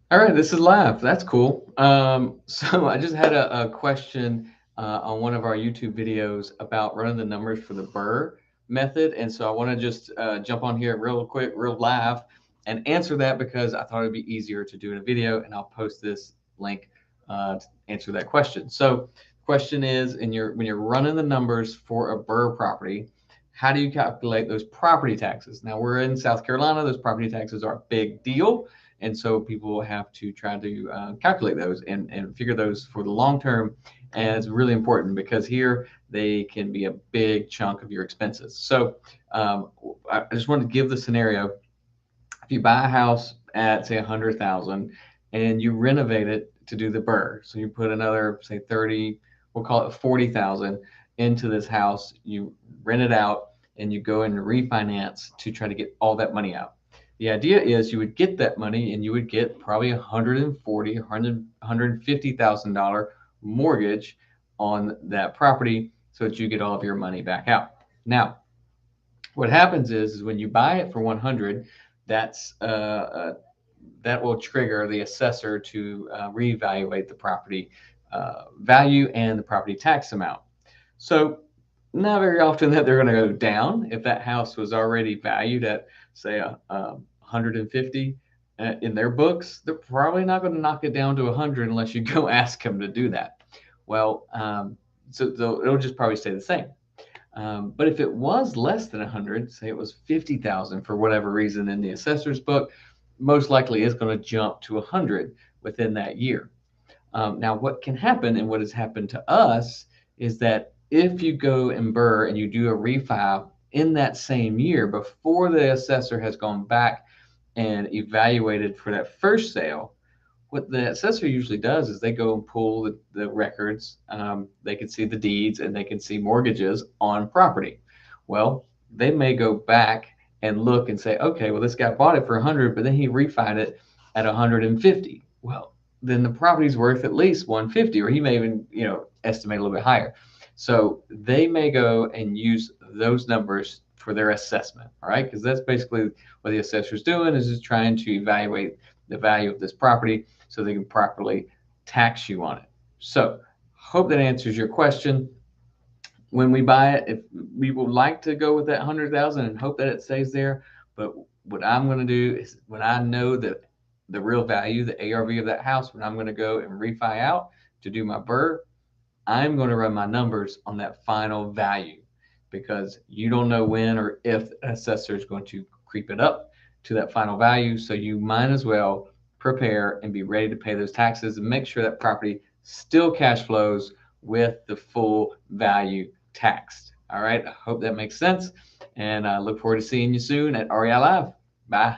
All right, this is live. That's cool. So I just had a question on one of our YouTube videos about running the numbers for the BRRRR method, and so I want to just jump on here real quick, real live, and answer that because I thought it'd be easier to do in a video, and I'll post this link to answer that question. So, question is, when you're running the numbers for a BRRRR property, how do you calculate those property taxes? Now we're in South Carolina; those property taxes are a big deal. And so people have to try to calculate those and figure those for the long term. And it's really important because here they can be a big chunk of your expenses. So I just wanted to give the scenario. If you buy a house at say 100,000 and you renovate it to do the BRRRR, so you put another say 30, we'll call it 40,000 into this house, you rent it out and you go and refinance to try to get all that money out. The idea is you would get that money and you would get probably 140, 150,000 dollar mortgage on that property so that you get all of your money back out. Now, what happens is when you buy it for 100, that's that will trigger the assessor to reevaluate the property value and the property tax amount. So not very often that they're going to go down. If that house was already valued at say 150 in their books, they're probably not going to knock it down to 100 unless you go ask them to do that. Well, so it'll just probably stay the same. But if it was less than 100, say it was 50,000 for whatever reason in the assessor's book, most likely it's going to jump to 100 within that year. Now, what can happen and what has happened to us is that if you go and BRRRR and you do a refi in that same year before the assessor has gone back and evaluated for that first sale, what the assessor usually does is they go and pull the records. They can see the deeds and they can see mortgages on property. Well, they may go back and look and say, okay, well, this guy bought it for 100, but then he refied it at 150. Well, then the property's worth at least 150, or he may even, estimate a little bit higher. So they may go and use those numbers for their assessment. All right, because that's basically what the assessor's doing is just trying to evaluate the value of this property so they can properly tax you on it. So, hope that answers your question. When we buy it, if we would like to go with that 100,000 and hope that it stays there, but what I'm going to do is when I know that the real value, the ARV of that house, when I'm going to go and refi out to do my BRRRR, I'm going to run my numbers on that final value because you don't know when or if the assessor is going to creep it up to that final value. So you might as well prepare and be ready to pay those taxes and make sure that property still cash flows with the full value taxed. All right. I hope that makes sense. And I look forward to seeing you soon at REI Live. Bye.